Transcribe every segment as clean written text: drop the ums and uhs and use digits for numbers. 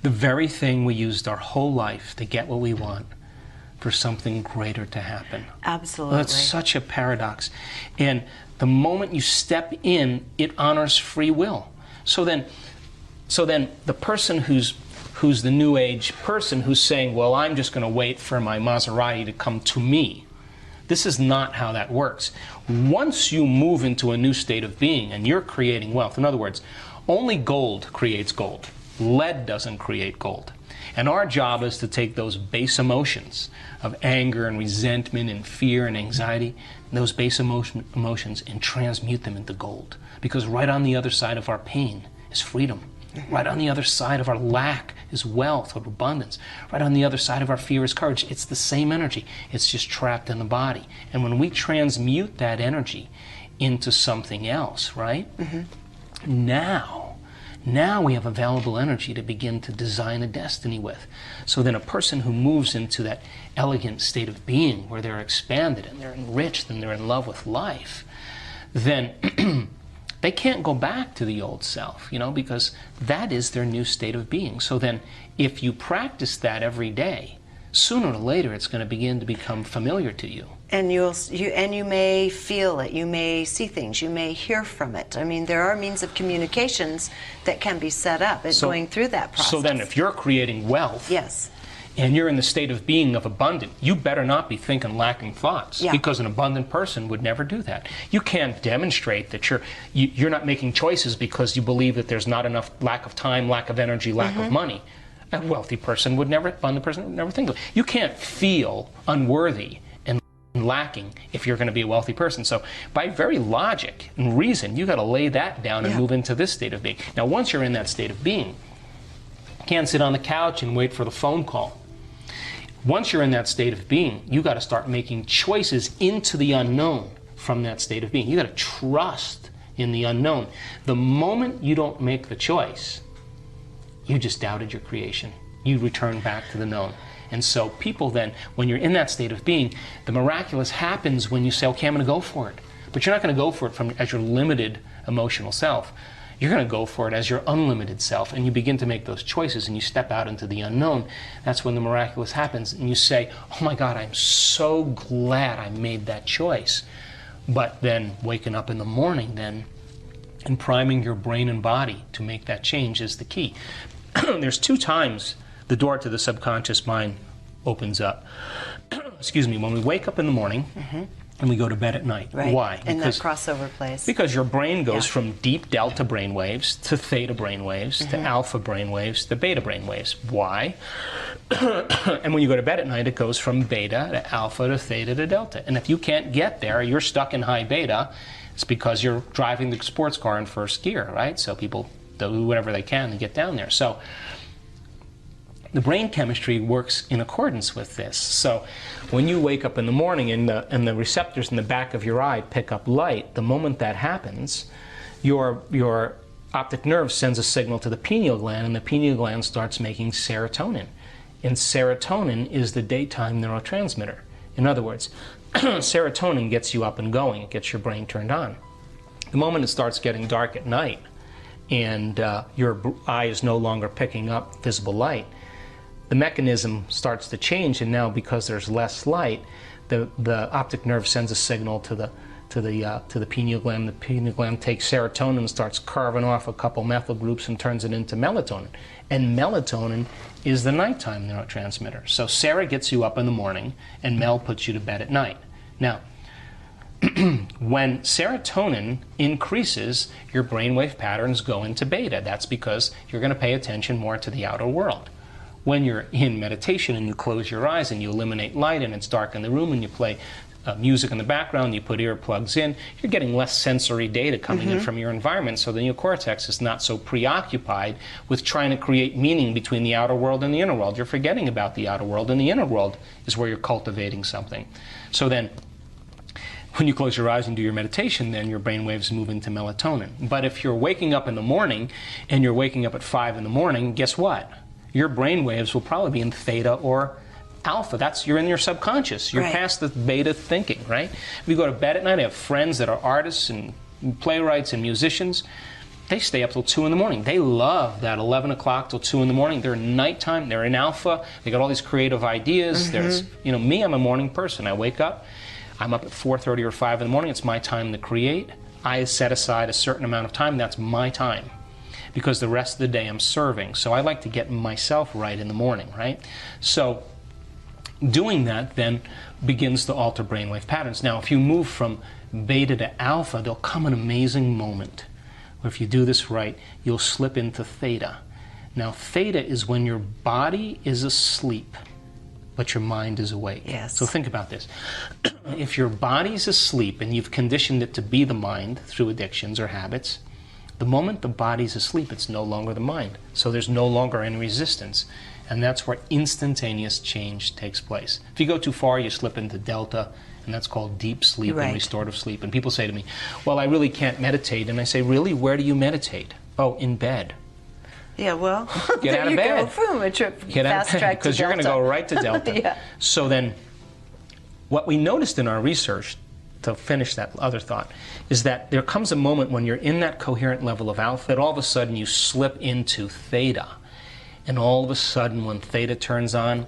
The very thing we used our whole life to get what we want, for something greater to happen. Absolutely. That's such a paradox. And the moment you step in, it honors free will. So then the person who's the New Age person who's saying, well, I'm just going to wait for my Mazeraty to come to me. This is not how that works. Once you move into a new state of being and you're creating wealth, in other words, only gold creates gold. Lead doesn't create gold. And our job is to take those base emotions of anger and resentment and fear and anxiety, those base emotions, and transmute them into gold. Because right on the other side of our pain is freedom. Right on the other side of our lack is wealth or abundance. Right on the other side of our fear is courage. It's the same energy. It's just trapped in the body. And when we transmute that energy into something else, right? Now we have available energy to begin to design a destiny with. So then a person who moves into that elegant state of being where they're expanded and they're enriched and they're in love with life, then they can't go back to the old self, you know, because that is their new state of being. So then if you practice that every day, sooner or later it's going to begin to become familiar to you. And you may feel it, you may see things, you may hear from it. I mean, there are means of communications that can be set up at going through that process. So then if you're creating wealth, yes, and you're in the state of being of abundant, you better not be thinking lacking thoughts, because an abundant person would never do that. You can't demonstrate that you're not making choices because you believe that there's not enough, lack of time, lack of energy, lack of money. A wealthy person would never, abundant person would never think of it. You can't feel unworthy and lacking if you're going to be a wealthy person. So by very logic and reason, you got to lay that down and move into this state of being. Now once you're in that state of being, you can't sit on the couch and wait for the phone call. Once you're in that state of being, you got to start making choices into the unknown from that state of being. You got to trust in the unknown. The moment you don't make the choice, you just doubted your creation. You return back to the known. And so people then, when you're in that state of being, the miraculous happens when you say, okay, I'm going to go for it. But you're not going to go for it as your limited emotional self. You're going to go for it as your unlimited self, and you begin to make those choices, and you step out into the unknown. That's when the miraculous happens, and you say, oh my God, I'm so glad I made that choice. But then waking up in the morning then, and priming your brain and body to make that change is the key. There's 2 times the door to the subconscious mind opens up. Excuse me, when we wake up in the morning, and we go to bed at night. Right. Why? In that crossover place. Because your brain goes from deep delta brainwaves to theta brainwaves to alpha brainwaves to beta brainwaves. Why? And when you go to bed at night, it goes from beta to alpha to theta to delta. And if you can't get there, you're stuck in high beta. It's because you're driving the sports car in first gear, right? So people do whatever they can to get down there. So the brain chemistry works in accordance with this. So when you wake up in the morning and the receptors in the back of your eye pick up light, the moment that happens, your optic nerve sends a signal to the pineal gland, and the pineal gland starts making serotonin. And serotonin is the daytime neurotransmitter. In other words, serotonin gets you up and going. It gets your brain turned on. The moment it starts getting dark at night and your eye is no longer picking up visible light, the mechanism starts to change, and now because there's less light, the optic nerve sends a signal to the pineal gland. The pineal gland takes serotonin and starts carving off a couple methyl groups and turns it into melatonin. And melatonin is the nighttime neurotransmitter. So Sarah gets you up in the morning, and Mel puts you to bed at night. Now, when serotonin increases, your brainwave patterns go into beta. That's because you're going to pay attention more to the outer world. When you're in meditation and you close your eyes and you eliminate light and it's dark in the room and you play music in the background, you put earplugs in, you're getting less sensory data coming in from your environment, so the neocortex is not so preoccupied with trying to create meaning between the outer world and the inner world. You're forgetting about the outer world, and the inner world is where you're cultivating something. So then, when you close your eyes and do your meditation, then your brain waves move into melatonin. But if you're waking up in the morning and you're waking up at 5 in the morning, guess what? Your brain waves will probably be in theta or alpha. You're in your subconscious. You're past the beta thinking, right? If you go to bed at night, I have friends that are artists and playwrights and musicians. they stay up till 2 in the morning. They love that 11 o'clock till 2 in the morning. They're nighttime. They're in alpha. They got all these creative ideas. There's, you know, me, I'm a morning person. I wake up. I'm up at 4:30 or 5 in the morning. It's my time to create. I set aside a certain amount of time. That's my time, because the rest of the day I'm serving. So I like to get myself right in the morning, right? So doing that then begins to alter brainwave patterns. Now, if you move from beta to alpha, there'll come an amazing moment where if you do this right, you'll slip into theta. Now, theta is when your body is asleep, but your mind is awake. Yes. So think about this. If your body's asleep and you've conditioned it to be the mind through addictions or habits, the moment the body's asleep, it's no longer the mind. So there's no longer any resistance. And that's where instantaneous change takes place. If you go too far, you slip into delta, and that's called deep sleep and restorative sleep. And people say to me, well, I really can't meditate. And I say, really? Where do you meditate? Oh, in bed. Yeah, well, Get out of bed. Boom, a trip, fast track to because you're going to go right to delta. Yeah. So then, what we noticed in our research, to finish that other thought, is that there comes a moment when you're in that coherent level of alpha that all of a sudden you slip into theta. And all of a sudden, when theta turns on,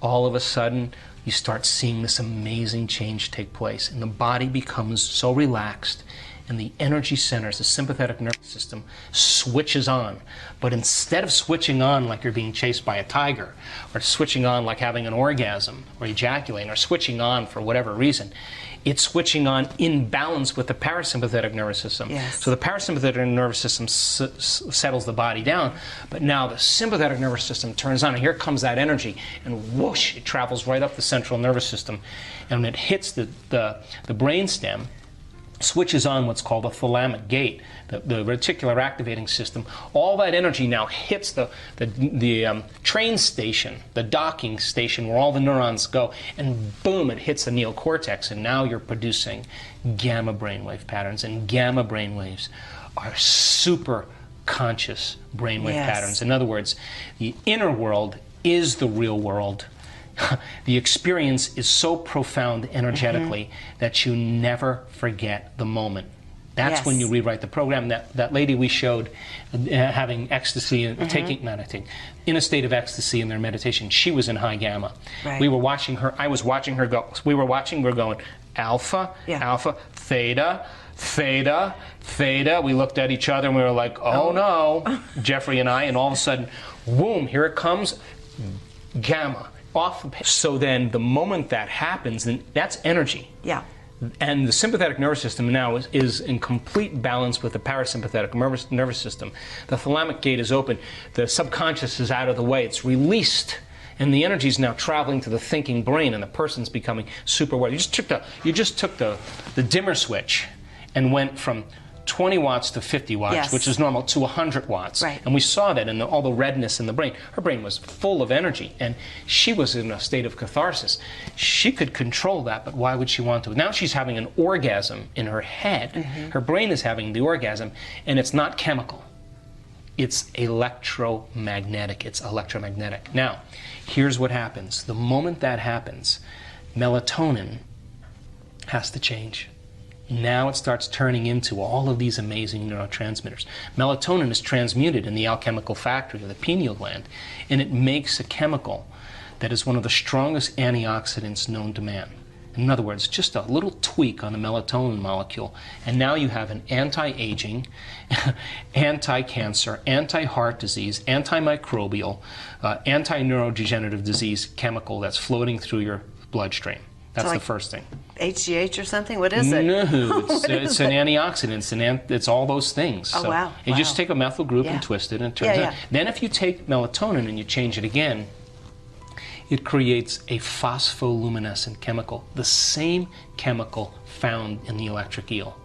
all of a sudden you start seeing this amazing change take place. And the body becomes so relaxed, and the energy centers, the sympathetic nervous system, switches on. But instead of switching on like you're being chased by a tiger, or switching on like having an orgasm, or ejaculating, or switching on for whatever reason, it's switching on in balance with the parasympathetic nervous system. Yes. So the parasympathetic nervous system settles the body down, but now the sympathetic nervous system turns on, and here comes that energy, and whoosh, it travels right up the central nervous system, and when it hits the brainstem, switches on what's called a thalamic gate, the reticular activating system. All that energy now hits the train station, the docking station where all the neurons go, and boom, it hits the neocortex, and now you're producing gamma brainwave patterns, and gamma brainwaves are super conscious brainwave patterns. In other words, the inner world is the real world. The experience is so profound energetically that you never forget the moment. That's when you rewrite the program. That lady we showed having ecstasy, and in a state of ecstasy in their meditation, she was in high gamma. Right. We were watching her, I was watching her go, we were going alpha, alpha, theta, theta, theta. We looked at each other and we were like, oh no, Jeffrey and I, and all of a sudden, boom, here it comes, gamma. So then the moment that happens, then that's energy. Yeah. And the sympathetic nervous system now is in complete balance with the parasympathetic nervous system. The thalamic gate is open. The subconscious is out of the way. It's released. And the energy is now traveling to the thinking brain, and the person's becoming super aware. You just took the dimmer switch and went from 20 watts to 50 watts, which is normal, to 100 watts. Right. And we saw that in all the redness in the brain. Her brain was full of energy, and she was in a state of catharsis. She could control that, but why would she want to? Now she's having an orgasm in her head. Her brain is having the orgasm, and it's not chemical. It's electromagnetic. It's electromagnetic. Now, here's what happens. The moment that happens, melatonin has to change. Now it starts turning into all of these amazing neurotransmitters. Melatonin is transmuted in the alchemical factory of the pineal gland, and it makes a chemical that is one of the strongest antioxidants known to man. In other words, just a little tweak on the melatonin molecule, and now you have an anti-aging, anti-cancer, anti-heart disease, antimicrobial, anti-neurodegenerative disease chemical that's floating through your bloodstream. That's the first thing. HGH or something? What is it? No, it's an antioxidant. It's all those things. Oh, so wow. You just take a methyl group and twist it, and it turns out. Then if you take melatonin and you change it again, it creates a phospholuminescent chemical, the same chemical found in the electric eel.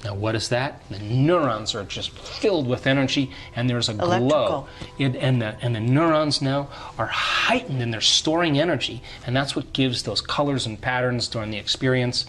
Now, what is that? The neurons are just filled with energy, and there's a glow. And the neurons now are heightened, and they're storing energy, and that's what gives those colors and patterns during the experience.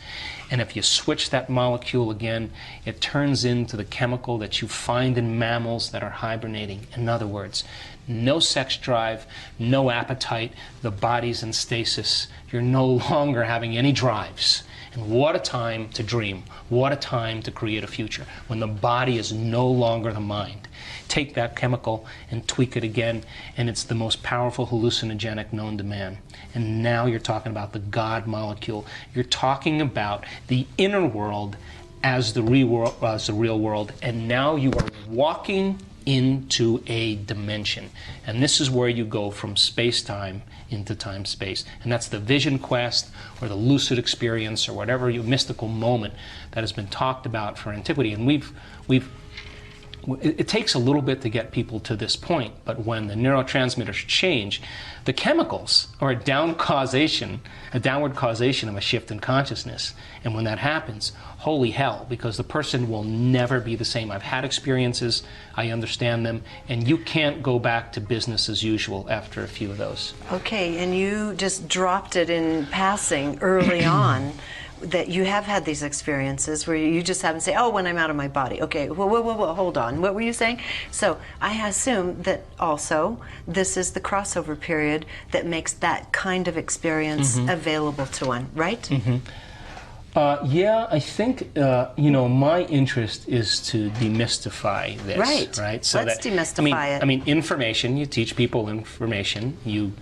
And if you switch that molecule again, it turns into the chemical that you find in mammals that are hibernating. In other words, no sex drive, no appetite, the body's in stasis. You're no longer having any drives. And what a time to dream. What a time to create a future, when the body is no longer the mind. Take that chemical and tweak it again, and it's the most powerful hallucinogenic known to man. And now you're talking about the God molecule. You're talking about the inner world as the real world, and now you are walking into a dimension. And this is where you go from space-time into time-space. And that's the vision quest, or the lucid experience, or whatever mystical moment that has been talked about for antiquity. And it takes a little bit to get people to this point, but when the neurotransmitters change, the chemicals are a downward causation of a shift in consciousness. And when that happens, holy hell, because the person will never be the same. I've had experiences, I understand them, and you can't go back to business as usual after a few of those. Okay, and you just dropped it in passing early on, that you have had these experiences where you just happen to say, oh, when I'm out of my body. Okay, whoa, hold on. What were you saying? So I assume that also this is the crossover period that makes that kind of experience available to one, right? Yeah, I think, my interest is to demystify this. Right. So let's demystify it. I mean, information, you teach people information, you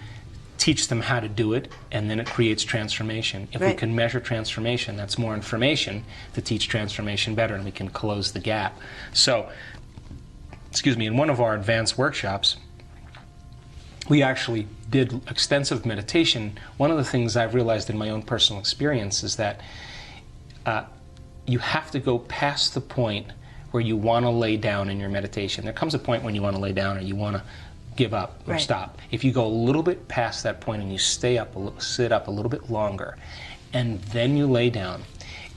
teach them how to do it, and then it creates transformation. If we can measure transformation, that's more information to teach transformation better, and we can close the gap. So, in one of our advanced workshops, we actually did extensive meditation. One of the things I've realized in my own personal experience is that you have to go past the point where you want to lay down in your meditation. There comes a point when you want to lay down, or you want to give up or stop. If you go a little bit past that point and you sit up a little bit longer, and then you lay down,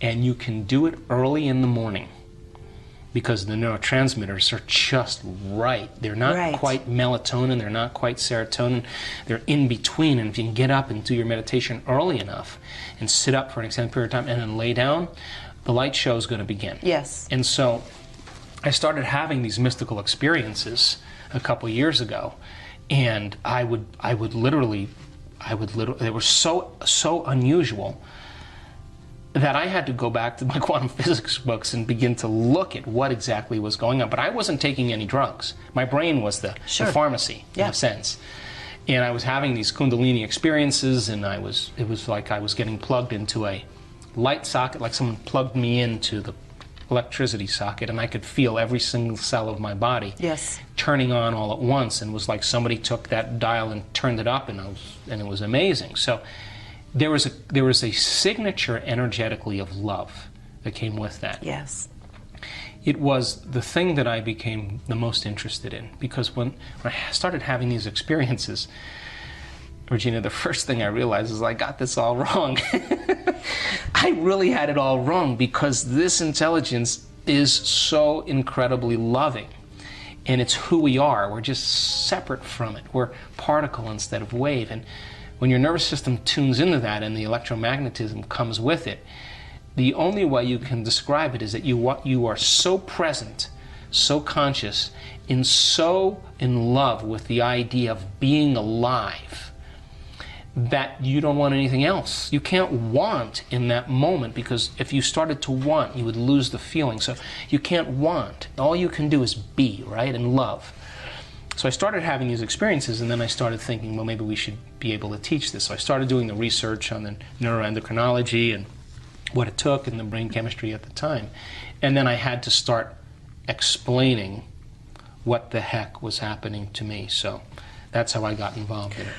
and you can do it early in the morning, because the neurotransmitters are just right. They're not quite melatonin, they're not quite serotonin, they're in between. And if you can get up and do your meditation early enough and sit up for an extended period of time and then lay down, the light show is going to begin. Yes. And so I started having these mystical experiences a couple years ago, and I would literally, they were so unusual that I had to go back to my quantum physics books and begin to look at what exactly was going on. But I wasn't taking any drugs. My brain was the pharmacy, in a sense. And I was having these Kundalini experiences, and it was like I was getting plugged into a light socket, like someone plugged me into the electricity socket, and I could feel every single cell of my body turning on all at once, and it was like somebody took that dial and turned it up, and it was amazing. So there was a signature energetically of love that came with that. Yes. It was the thing that I became the most interested in, because when I started having these experiences, Regina, the first thing I realized is I got this all wrong. I really had it all wrong, because this intelligence is so incredibly loving. And it's who we are. We're just separate from it. We're particle instead of wave. And when your nervous system tunes into that and the electromagnetism comes with it, the only way you can describe it is that you are so present, so conscious, and so in love with the idea of being alive, that you don't want anything else. You can't want in that moment, because if you started to want, you would lose the feeling. So you can't want. All you can do is be, right, and love. So I started having these experiences, and then I started thinking, well, maybe we should be able to teach this. So I started doing the research on the neuroendocrinology and what it took and the brain chemistry at the time. And then I had to start explaining what the heck was happening to me. So that's how I got involved in it.